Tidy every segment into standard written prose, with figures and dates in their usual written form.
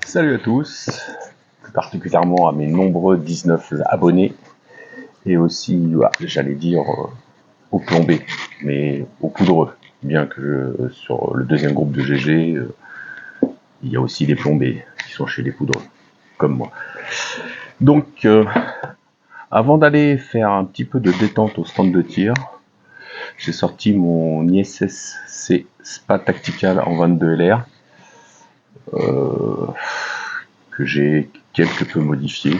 Salut à tous, plus particulièrement à mes nombreux 19 abonnés, et aussi, j'allais dire, aux plombés, mais aux poudreux, bien que sur le deuxième groupe de GG, il y a aussi des plombés qui sont chez les poudreux, comme moi. Donc, avant d'aller faire un petit peu de détente au stand de tir, j'ai sorti mon ISS C Spa Tactical en 22 LR, que j'ai quelque peu modifié.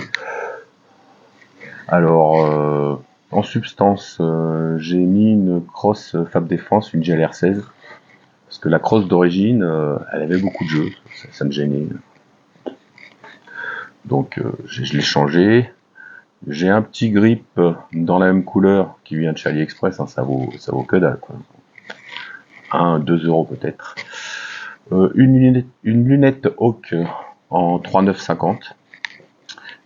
Alors, en substance, j'ai mis une crosse Fab Défense, une GLR 16, parce que la crosse d'origine, elle avait beaucoup de jeux, ça me gênait. Donc, je l'ai changé. J'ai un petit grip dans la même couleur qui vient de chez AliExpress, hein, ça vaut que dalle, quoi. 1-2 euros peut-être. Une lunette Hawk en 3,950.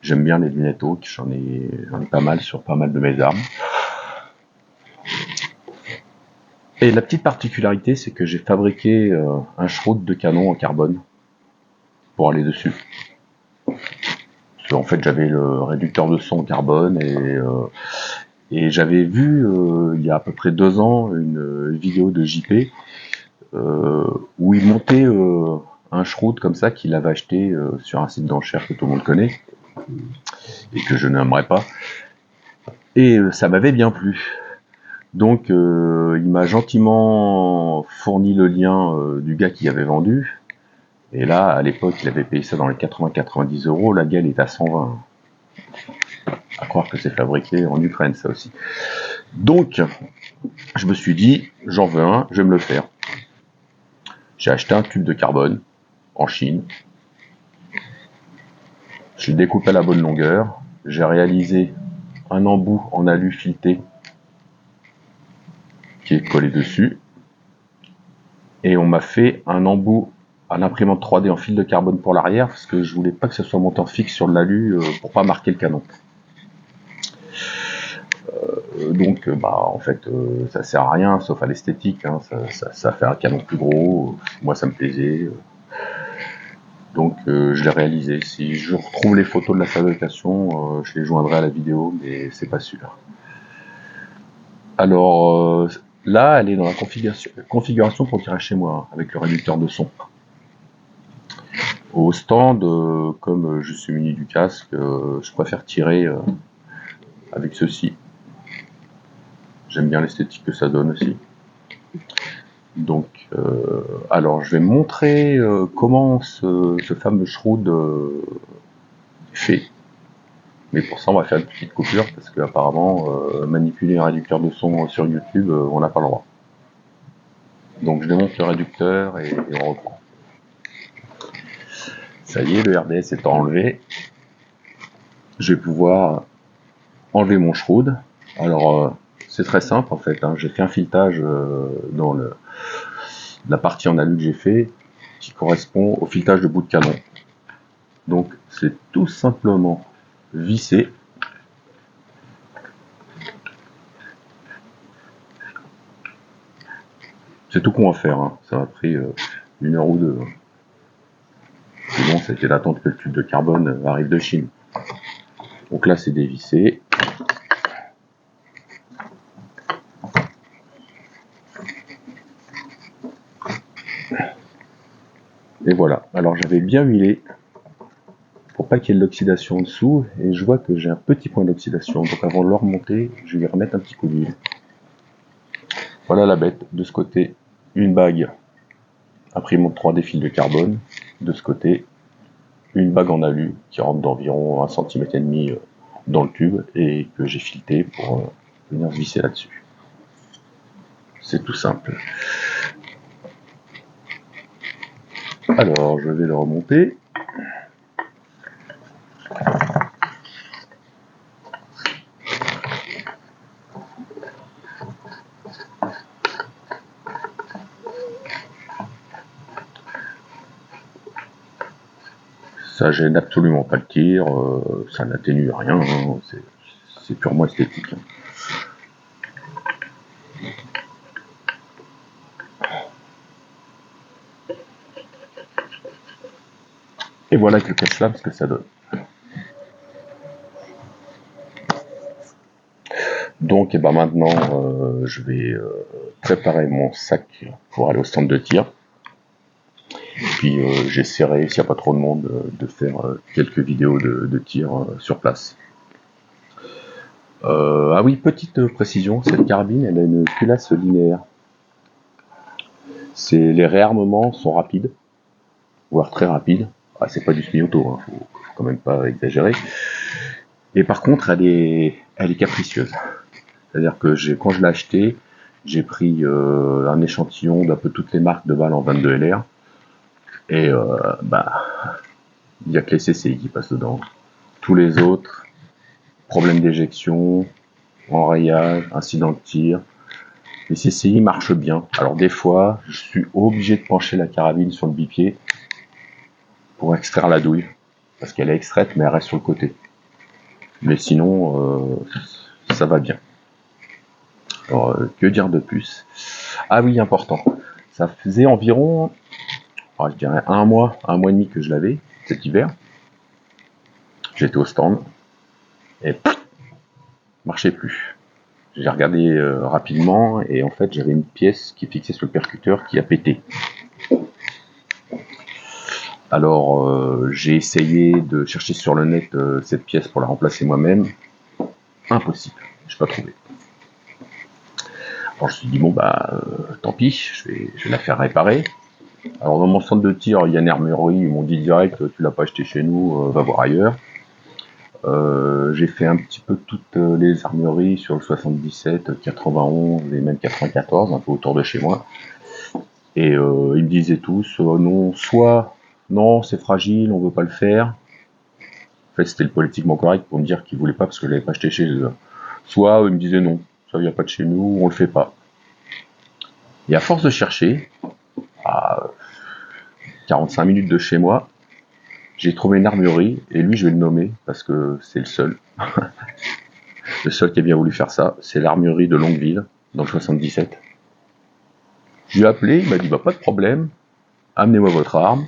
J'aime bien les lunettes Hawk, j'en ai pas mal sur pas mal de mes armes. Et la petite particularité, c'est que j'ai fabriqué un shroud de canon en carbone pour aller dessus. Parce qu'en fait, j'avais le réducteur de son en carbone et j'avais vu il y a à peu près 2 ans une vidéo de JP où il montait un shroud comme ça qu'il avait acheté sur un site d'enchères que tout le monde connaît et que je n'aimerais pas. Et ça m'avait bien plu. Donc il m'a gentiment fourni le lien du gars qui avait vendu. Et là, à l'époque, il avait payé ça dans les 80-90 euros. La gueule est à 120. À croire que c'est fabriqué en Ukraine, ça aussi. Donc, je me suis dit, j'en veux un, je vais me le faire. J'ai acheté un tube de carbone en Chine. Je l'ai découpé à la bonne longueur. J'ai réalisé un embout en alu fileté qui est collé dessus. Et on m'a fait un embout à l'imprimante 3D en fil de carbone pour l'arrière parce que je voulais pas que ce soit monté en fixe sur l'alu pour pas marquer le canon. Donc en fait ça sert à rien sauf à l'esthétique, hein. Ça fait un canon plus gros, moi ça me plaisait. Donc je l'ai réalisé. Si je retrouve les photos de la fabrication, je les joindrai à la vidéo, mais c'est pas sûr. Alors là, elle est dans la configuration pour tirer chez moi, hein, avec le réducteur de son. Au stand, comme je suis muni du casque, je préfère tirer avec ceci. J'aime bien l'esthétique que ça donne aussi. Donc, alors je vais montrer comment ce fameux shroud est fait. Mais pour ça, on va faire une petite coupure parce qu'apparemment, manipuler un réducteur de son sur YouTube, on n'a pas le droit. Donc, je démonte le réducteur et on reprend. Ça y est, le RDS est enlevé. Je vais pouvoir enlever mon shroud. Alors, c'est très simple en fait, hein. J'ai fait un filetage dans la partie en alu que j'ai fait. qui correspond au filetage de bout de canon. Donc c'est tout simplement visser. C'est tout con à faire, hein. Ça m'a pris 1 heure ou 2. C'est bon, c'était l'attente que le tube de carbone arrive de Chine. Donc là c'est dévissé. Et voilà, alors j'avais bien huilé pour pas qu'il y ait de l'oxydation en dessous, et je vois que j'ai un petit point d'oxydation, donc avant de le remonter, je vais remettre un petit coup d'huile. Voilà la bête, de ce côté, une bague imprimante 3D fil de carbone, de ce côté, une bague en alu qui rentre d'environ 1,5 cm dans le tube, et que j'ai fileté pour venir visser là-dessus. C'est tout simple. Alors, je vais le remonter. Ça gêne absolument pas le tir, ça n'atténue rien, hein, c'est purement esthétique. Et voilà avec le cache-lame ce que ça donne. Donc et ben maintenant je vais préparer mon sac pour aller au stand de tir. Puis j'essaierai, s'il n'y a pas trop de monde, de faire quelques vidéos de tir sur place. Ah oui, petite précision, cette carabine elle a une culasse linéaire. Les réarmements sont rapides, voire très rapides. Ah, c'est pas du semi-auto, hein, faut quand même pas exagérer. Et par contre, elle est capricieuse. C'est-à-dire que quand je l'ai acheté, j'ai pris un échantillon d'un peu toutes les marques de balles en 22 LR. Et il n'y a que les CCI qui passent dedans. Tous les autres, problème d'éjection, enrayage, incident de tir. Les CCI marchent bien. Alors des fois, je suis obligé de pencher la carabine sur le bipied pour extraire la douille. Parce qu'elle est extraite, mais elle reste sur le côté. Mais sinon, ça va bien. Alors, que dire de plus? Ah oui, important. Ça faisait environ, je dirais un mois et demi que je l'avais, cet hiver. J'étais au stand et marchait plus. J'ai regardé rapidement et en fait j'avais une pièce qui est fixée sur le percuteur qui a pété. Alors j'ai essayé de chercher sur le net cette pièce pour la remplacer moi-même. Impossible, je n'ai pas trouvé. Alors je me suis dit bon tant pis, je vais la faire réparer. Alors dans mon centre de tir, il y a une armurerie, ils m'ont dit direct tu l'as pas acheté chez nous, va voir ailleurs. J'ai fait un petit peu toutes les armureries sur le 77, 91 et même 94, un peu autour de chez moi. Et ils me disaient tous non, soit non c'est fragile, on veut pas le faire. En fait c'était le politiquement correct pour me dire qu'ils voulaient pas parce que je l'avais pas acheté chez eux. Soit ils me disaient non, ça vient pas de chez nous, on le fait pas. Et à force de chercher, à 45 minutes de chez moi, j'ai trouvé une armurerie, et lui je vais le nommer, parce que c'est le seul. Le seul qui a bien voulu faire ça, c'est l'armurerie de Longueville, dans le 77. Je lui ai appelé, il m'a dit pas de problème, amenez-moi votre arme.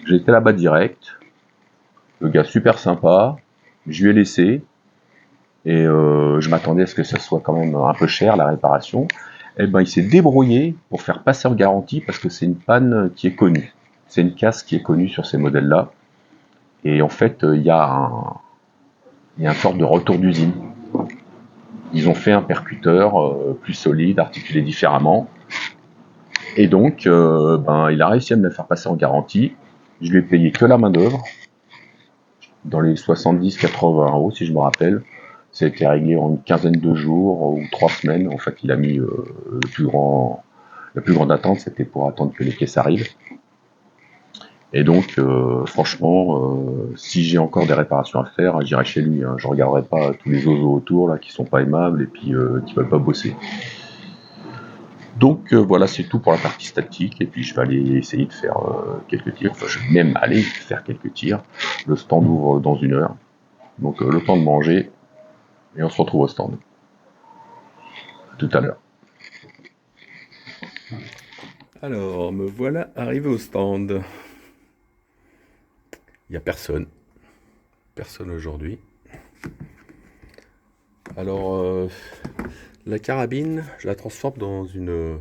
J'étais là-bas direct, le gars super sympa, je lui ai laissé, et je m'attendais à ce que ça soit quand même un peu cher la réparation. Et il s'est débrouillé pour faire passer en garantie, parce que c'est une panne qui est connue. C'est une casse qui est connue sur ces modèles-là. Et en fait, il y a une sorte de retour d'usine. Ils ont fait un percuteur plus solide, articulé différemment. Et donc, il a réussi à me le faire passer en garantie. Je lui ai payé que la main d'œuvre, dans les 70-80 € si je me rappelle. Ça a été réglé en une quinzaine de jours ou 3 semaines. En fait, il a mis la plus grande attente, c'était pour attendre que les caisses arrivent. Et donc, franchement, si j'ai encore des réparations à faire, j'irai chez lui. Hein. Je regarderai pas tous les oiseaux autour là qui sont pas aimables et puis qui veulent pas bosser. Donc voilà, c'est tout pour la partie statique, et puis je vais aller essayer de faire quelques tirs, enfin je vais même aller faire quelques tirs. Le stand ouvre dans 1 heure, donc le temps de manger, et on se retrouve au stand. Tout à l'heure. Alors, me voilà arrivé au stand. Il n'y a personne. Personne aujourd'hui. Alors, la carabine, je la transforme dans une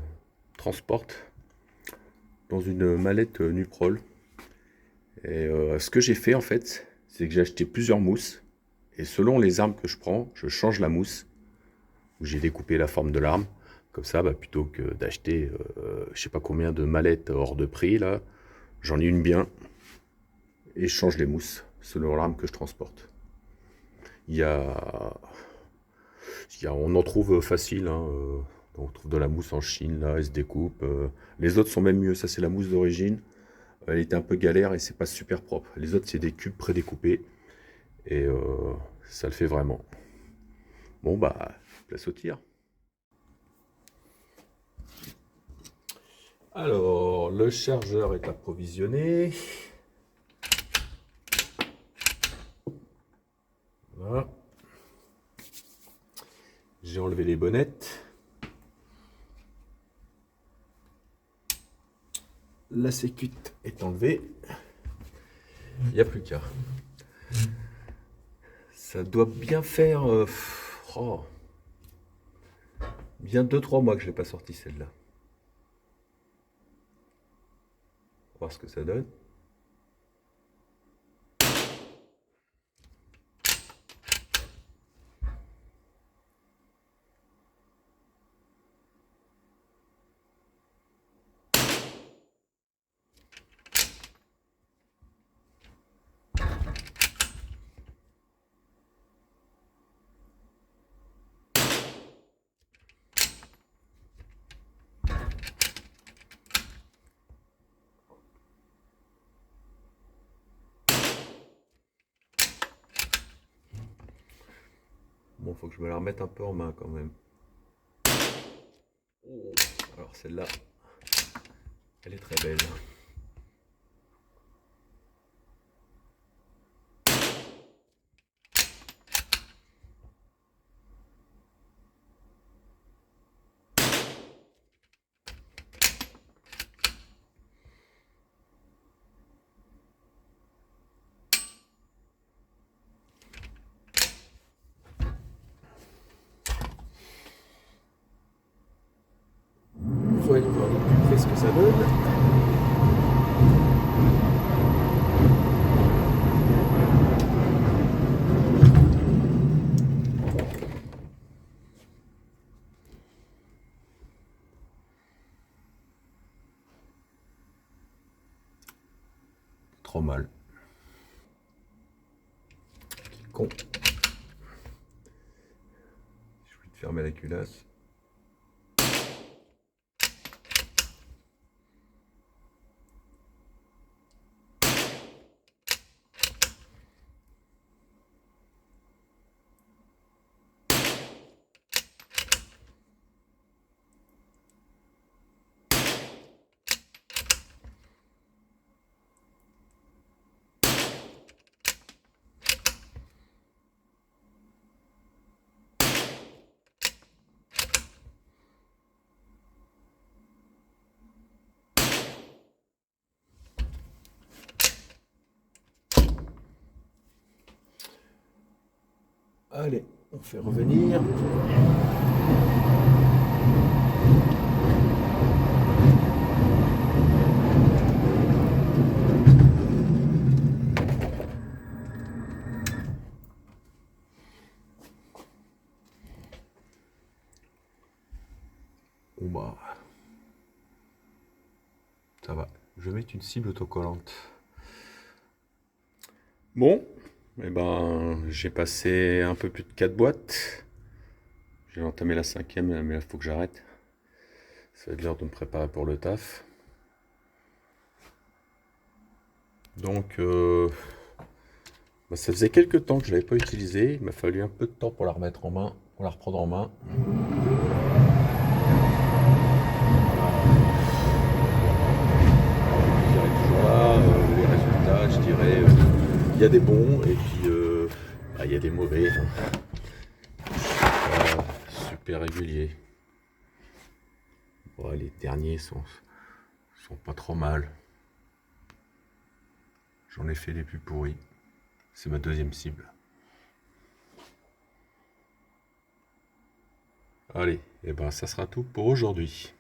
transporte, dans une mallette Nuprol. Et ce que j'ai fait en fait, c'est que j'ai acheté plusieurs mousses. Et selon les armes que je prends, je change la mousse. Où j'ai découpé la forme de l'arme. Comme ça, bah, plutôt que d'acheter je sais pas combien de mallettes hors de prix, là, j'en ai une bien. Et je change les mousses selon l'arme que je transporte. Il y a, on en trouve facile, hein, on trouve de la mousse en Chine, là, elle se découpe. Les autres sont même mieux, ça c'est la mousse d'origine. Elle était un peu galère et c'est pas super propre. Les autres c'est des cubes prédécoupés et ça le fait vraiment. Bon bah, place au tir. Alors, le chargeur est approvisionné. Voilà. J'ai enlevé les bonnettes. La sécute est enlevée. Il n'y a plus qu'à. Ça doit bien faire bien 2-3 mois que je n'ai pas sorti celle-là. On va voir ce que ça donne. Bon, faut que je me la remette un peu en main quand même. Oh, alors celle-là, elle est très belle. Voyons voir de plus près ce que ça donne. Trop mal. Con. J'ai oublié de fermer la culasse. Allez, on fait revenir. Bon bah, ça va. Je vais mettre une cible autocollante. Bon, eh ben, j'ai passé un peu plus de 4 boîtes. J'ai entamé la 5e, mais là, il faut que j'arrête. Ça va être l'heure de me préparer pour le taf. Donc, bah, ça faisait quelques temps que je ne l'avais pas utilisée. Il m'a fallu un peu de temps pour la remettre en main, pour la reprendre en main. Il y a des bons et puis il y a des mauvais. Hein. Pas super réguliers. Bon, les derniers sont pas trop mal. J'en ai fait les plus pourris. C'est ma deuxième cible. Allez, et ben ça sera tout pour aujourd'hui.